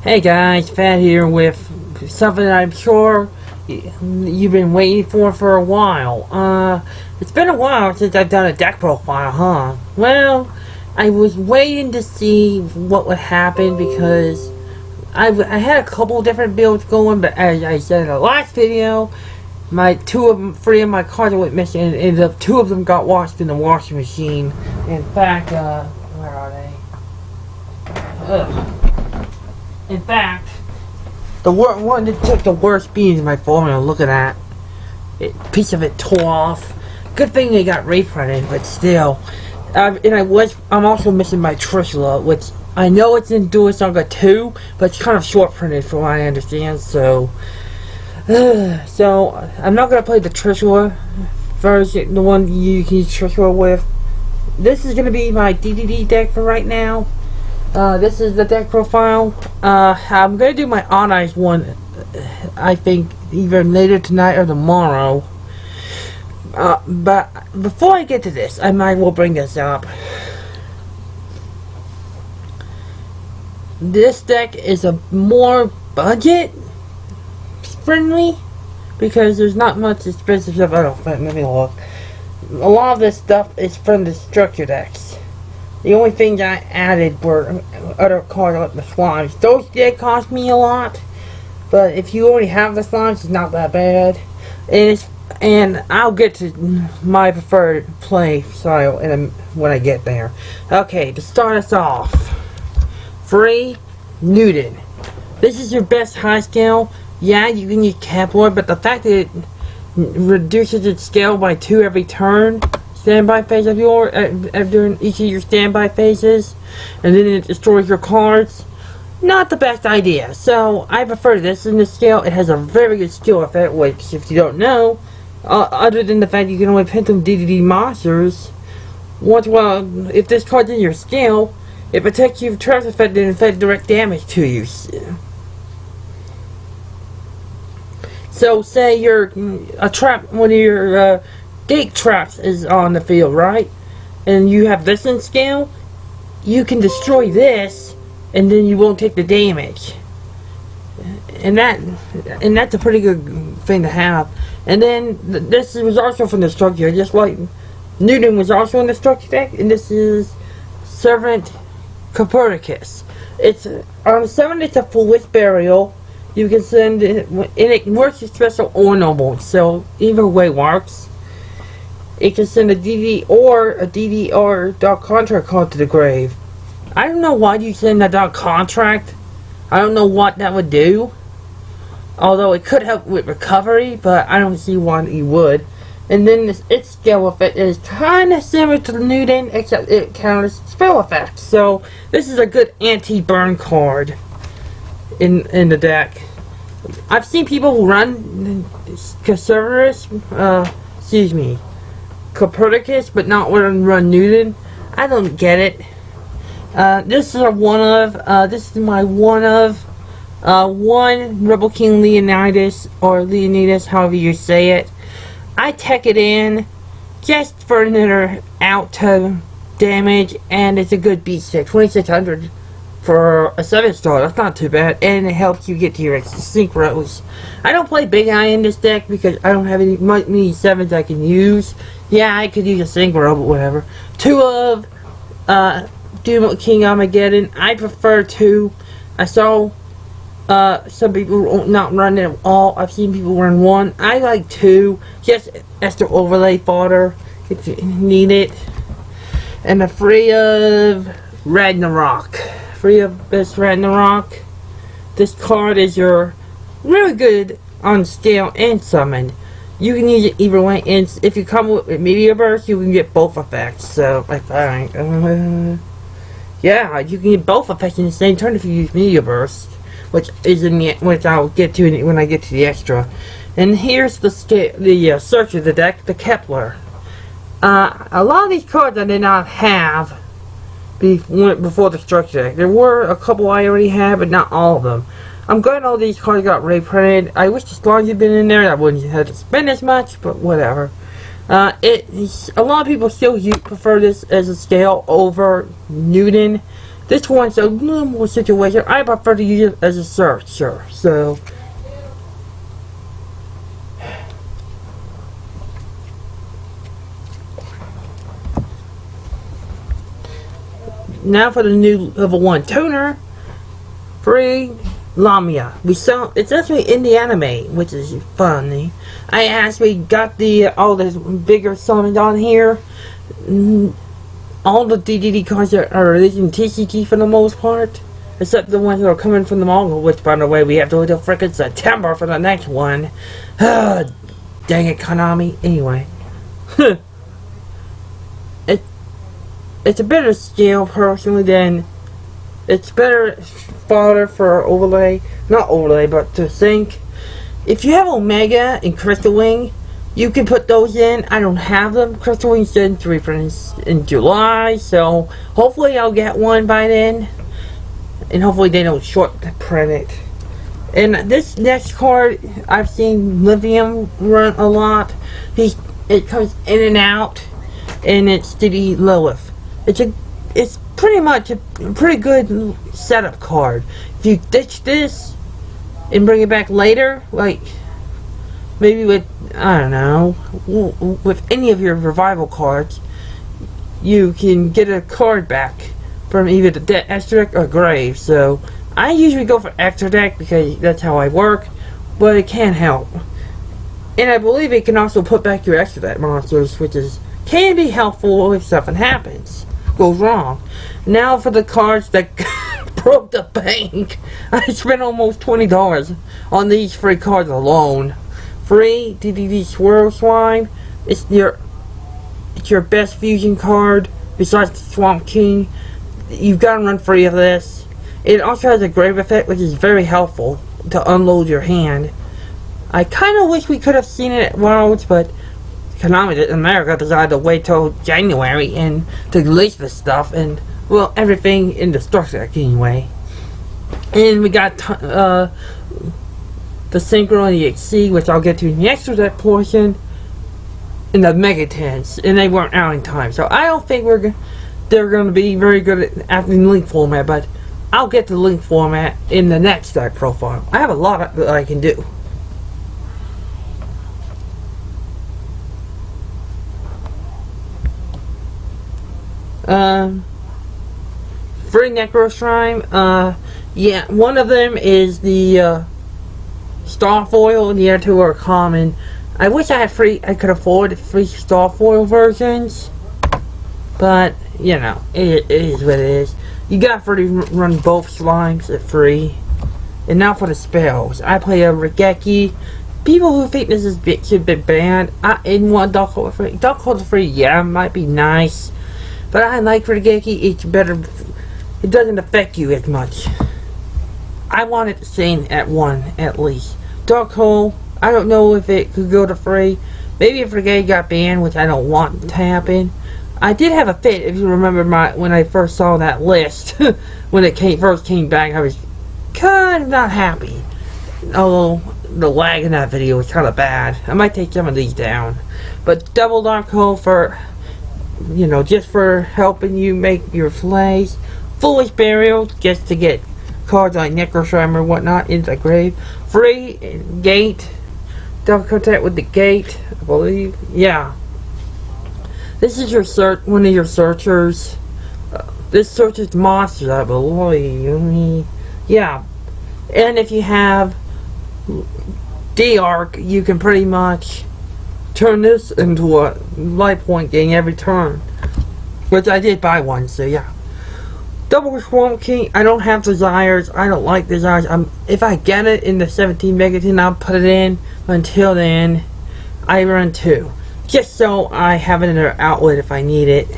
Hey guys, Fat here with something I'm sure you've been waiting for a while. It's been a while since I've done a deck profile, huh? Well, I was waiting to see what would happen because I had a couple different builds going, but as I said in the last video, three of my cards went missing, and two of them got washed in the washing machine. In fact, where are they? In fact, the one that took the worst beating in my formula, look at that. A piece of it tore off. Good thing they got reprinted, but still. I'm also missing my Trishula, which I know it's in Dual Saga 2, but it's kind of short printed from what I understand, so I'm not gonna play the Trishula version, the one you can use Trishula with. This is gonna be my DDD deck for right now. This is the deck profile. I'm gonna do my Odd Eyes one, I think, either later tonight or tomorrow. But before I get to this, I might as well bring this up. This deck is a more budget friendly because there's not much expensive stuff. Let me look. A lot of this stuff is from the structure decks. The only things I added were other cards like the slimes. Those did cost me a lot, but if you already have the slimes, it's not that bad. And I'll get to my preferred play style when I get there. Okay, to start us off, Free Newton. This is your best high scale. Yeah, you can use Caploid, but the fact that it reduces its scale by 2 every turn, standby phase of during each of your standby phases, and then it destroys your cards, not the best idea. So I prefer this in the scale. It has a very good skill effect, which, if you don't know, other than the fact you can only pin some DDD monsters, if this card's in your scale, it protects you from traps effect and inflict direct damage to you. So say one of your gate traps is on the field, right? And you have this in scale, you can destroy this, and then you won't take the damage. And that's a pretty good thing to have. And then this was also from the structure, just like Newton was also in the structure deck, and this is Servant Copernicus. It's on 7, it's a foolish burial. You can send it, and it works as special or normal, so either way works. It can send a DD or a DDR dot contract card to the grave. I don't know why you send a dot contract. I don't know what that would do. Although it could help with recovery, but I don't see why you would. And then its scale effect is kind of similar to the Newton, except it counters spell effects. So this is a good anti-burn card in the deck. I've seen people run Copernicus, but not run Newton. I don't get it. This is my one Rebel King Leonidas, or Leonidas, however you say it. I tech it in just for another out to damage, and it's a good beat stick. 2600 for a 7-star. That's not too bad, and it helps you get to your synchros. I don't play Big Eye in this deck because I don't have many 7s I can use. Yeah, I could use a synchro, but whatever. 2 of Doom King Armageddon. I prefer 2. I saw some people not run it at all. I've seen people run 1. I like 2, just as the overlay fodder if you need it. And the Free of Ragnarok. Free of Best Ragnarok. This card is your really good on scale and summon. You can use it either way, and if you come with Meteor Burst, you can get both effects. So, yeah, you can get both effects in the same turn if you use Meteor Burst, which I'll get to when I get to the extra. And here's the search of the deck, the Kepler. A lot of these cards I did not have before the structure deck. There were a couple I already had, but not all of them. I'm glad all these cards got reprinted. I wish the slimes had been in there. I wouldn't have to spend as much, but whatever. A lot of people still prefer this as a scale over Newton. This one's a little more situation. I prefer to use it as a searcher. So now for the new level 1 tuner. Free Lamia. We saw it's actually in the anime, which is funny. I actually got the all the bigger summons on here. All the DDD cards are released in TCG for the most part, except the ones that are coming from the manga, which, by the way, we have to wait till frickin' September for the next one. Dang it, Konami. Anyway. It's a better scale, personally, than... It's better fodder for overlay. Not overlay, but to sync. If you have Omega and Crystal Wing, you can put those in. I don't have them. Crystal Wing's in 3 prints in July, so hopefully I'll get one by then. And hopefully they don't short print it. And this next card, I've seen Lithium run a lot. It comes in and out, and it's the Lilith. It's pretty much a pretty good setup card. If you ditch this and bring it back later, like maybe with, I don't know, with any of your revival cards, you can get a card back from either the extra deck or grave. So I usually go for extra deck because that's how I work, but it can help. And I believe it can also put back your extra deck monsters, which can be helpful if something goes wrong. Now for the cards that broke the bank. I spent almost $20 on these free cards alone. Free DDD Swirl Slime. It's your best fusion card besides the Swamp King. You've got to run free of this. It also has a grave effect, which is very helpful to unload your hand. I kind of wish we could have seen it at Worlds, but Konami in America decided to wait till January and to release this stuff, and well, everything in the stock deck anyway. And we got the Synchro and the EXC, which I'll get to in the extra deck portion, and the Megatens, and they weren't out in time, so I don't think they're going to be very good at the link format, but I'll get to the link format in the next deck profile. I have a lot that I can do. Free Necro Slime. Yeah, one of them is the Starfoil, and the other two are common. I wish I could afford free Starfoil versions, but you know, it is what it is. You got to run both slimes at free. And now for the spells. I play a Regeki. People who think this should be banned, in one Dark Hold free. Dark Hold free, yeah, might be nice. But I like Regeki, it's better, it doesn't affect you as much. I want it to stay at 1 at least. Dark Hole, I don't know if it could go to free. Maybe if Regeki got banned, which I don't want to happen. I did have a fit, if you remember when I first saw that list. When it first came back, I was kind of not happy. Although the lag in that video was kind of bad. I might take some of these down. But double Dark Hole for, you know, just for helping you make your flays. Foolish Burial, just to get cards like Necroslime or whatnot into the grave. Free Gate, double contact with the Gate, I believe. Yeah. This is your one of your searchers. This searches monsters, I believe. Yeah. And if you have D-Arc, you can pretty much turn this into a life point gain every turn, which I did buy one, so yeah. Double Swamp King, I don't have desires. I don't like desires. If I get it in the 17 Megaton, I'll put it in. Until then, I run 2, just so I have it in an outlet if I need it.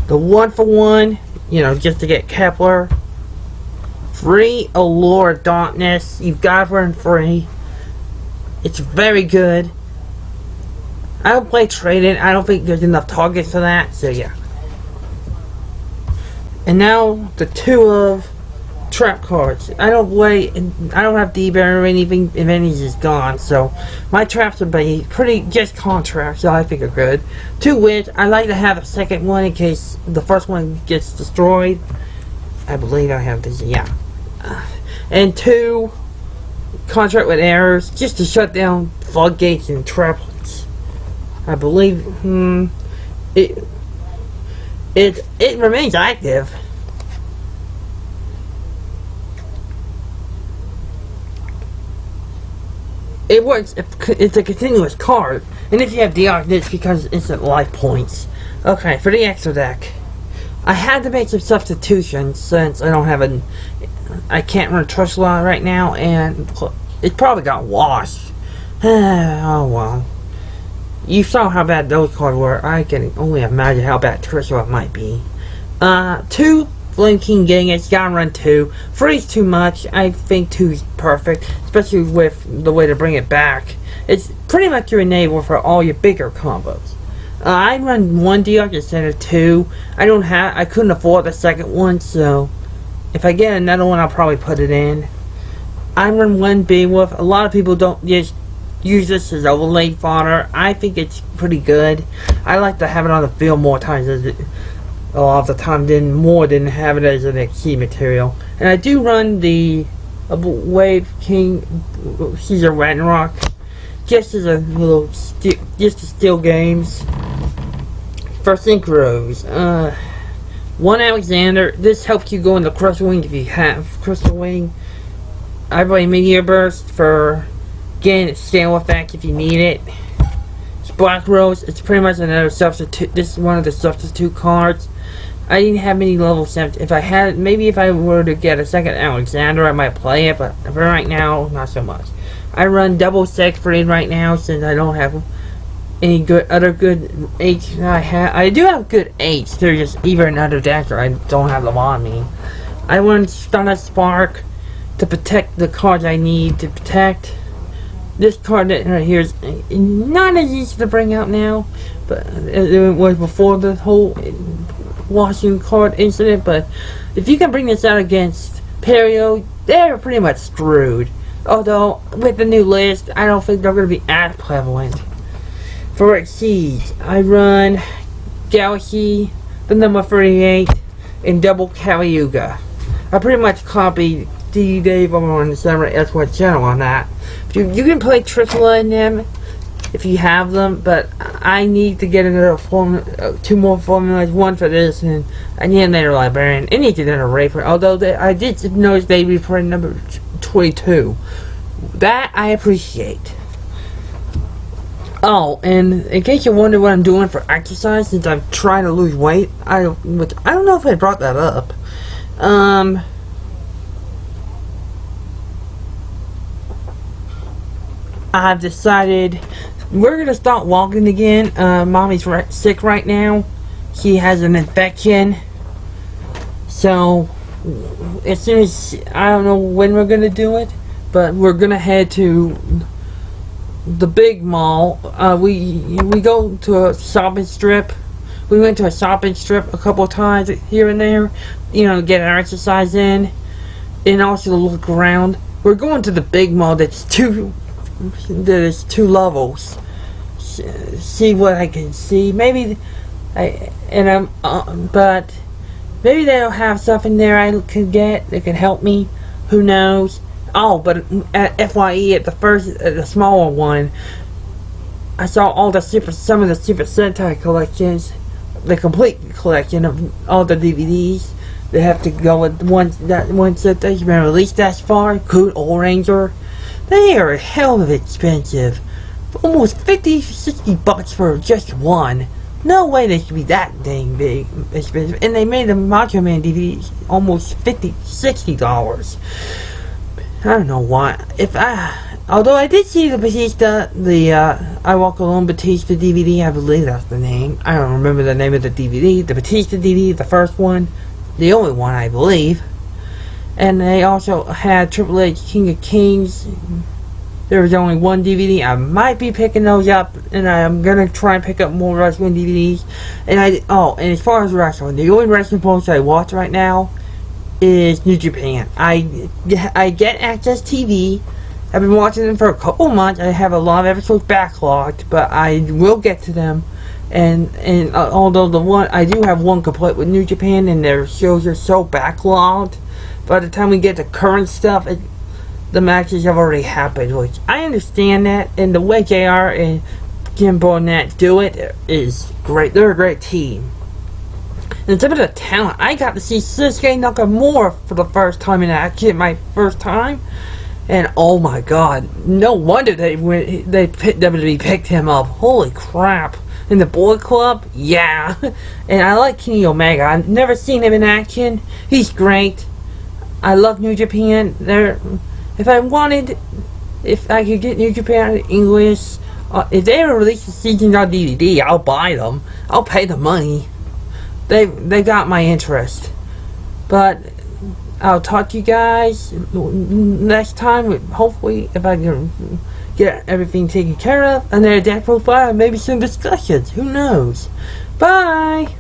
The 1-for-1, you know, just to get Kepler. Free Allure Dauntless, you've got to run free. It's very good. I don't play trading. I don't think there's enough targets for that. So yeah. And now the 2 of trap cards. I don't have D-Bear or anything. If anything is gone. So my traps would be pretty just contracts. So I think are good. 2 which I like to have a second one in case the first one gets destroyed. I believe I have this, yeah. And 2, contract with errors, just to shut down floodgates and triplets. I believe, it remains active. It works. It's a continuous card, and if you have Deox, it's because it's instant life points. Okay, for the extra deck, I had to make some substitutions since I don't have I can't run Trust Law right now, and it probably got washed. Oh well. You saw how bad those cards were. I can only imagine how bad Trust Law might be. 2. Flame King Genghis, gotta run 2. 3 is too much. I think 2 is perfect, especially with the way to bring it back. It's pretty much your enabler for all your bigger combos. I run 1 Deox instead of 2. I couldn't afford the second one, so if I get another one, I'll probably put it in. I run 1 Beowulf. A lot of people don't just use this as overlay fodder. I think it's pretty good. I like to have it on the field more times a lot of the time than have it as an XC material. And I do run the Wave King Caesar Ragnarok just as a little just to steal games. For synchros, 1 Alexander. This helps you go into Crystal Wing if you have Crystal Wing. I play Meteor Burst for getting scale effect if you need it. Black Rose, it's pretty much another substitute. This is one of the substitute cards. I didn't have many level 7s. If I had, maybe if I were to get a second Alexander, I might play it, but for right now, not so much. I run double Siegfried right now since I don't have any other good H. I do have good H. They're just either another deck or I don't have them on me. I run Stunner Spark to protect the cards I need to protect. This card right here is not as easy to bring out now, but it was before the whole Washington card incident. But if you can bring this out against Perio, they're pretty much screwed. Although with the new list, I don't think they're going to be as prevalent. For Exceeds, I run Galaxy, the number 38, and double Caliuga. I pretty much copied D. Dave over on the Samurai S1 channel on that. You can play Tripla in them if you have them, but I need to get another formula, 2 more formulas, 1 for this, and I need another librarian. I need to get a Raper, although I did notice they reprinted number 22. That I appreciate. Oh, and in case you wonder what I'm doing for exercise, since I'm trying to lose weight, I don't know if I brought that up. I've decided we're gonna start walking again. Mommy's sick right now. She has an infection. So as soon as, I don't know when we're gonna do it, but we're gonna head to the big mall. We go to a shopping strip. We went to a shopping strip a couple of times here and there, you know, get our exercise in, and also look around. We're going to the big mall that's two levels. See what I can see. Maybe but maybe they'll have stuff in there I can get that can help me. Who knows? Oh, but at FYE, at the smaller one, I saw all some of the Super Sentai collections, the complete collection of all the DVDs. They have to go with that one set that's been released thus far. Cool Old Ranger. They are a hell of expensive. Almost 50-60 bucks for just one. No way they should be that dang big expensive. And they made the Macho Man DVDs almost $50-60. I don't know why. Although I did see the Batista, I Walk Alone Batista DVD, I believe that's the name. I don't remember the name of the DVD. The Batista DVD, the first one, the only one I believe. And they also had Triple H King of Kings. There was only one DVD. I might be picking those up, and I'm gonna try and pick up more wrestling DVDs. And and as far as wrestling, the only wrestling posts I watch right now is New Japan. I get Access TV. I've been watching them for a couple months. I have a lot of episodes backlogged, but I will get to them. And although I do have one complaint with New Japan, and their shows are so backlogged, by the time we get to current stuff, the matches have already happened, which I understand that, and the way JR and Jim Barnett do it is great. They're a great team. And some of the talent, I got to see Shinsuke Nakamura for the first time in action, my first time, and oh my god, no wonder WWE picked him up. Holy crap. In the Bullet Club, yeah. And I like Kenny Omega. I've never seen him in action. He's great. I love New Japan. If I could get New Japan in English, if they ever release the season on DVD, I'll buy them. I'll pay the money. They got my interest. But I'll talk to you guys next time. Hopefully, if I can get everything taken care of, another deck profile, and maybe some discussions. Who knows? Bye!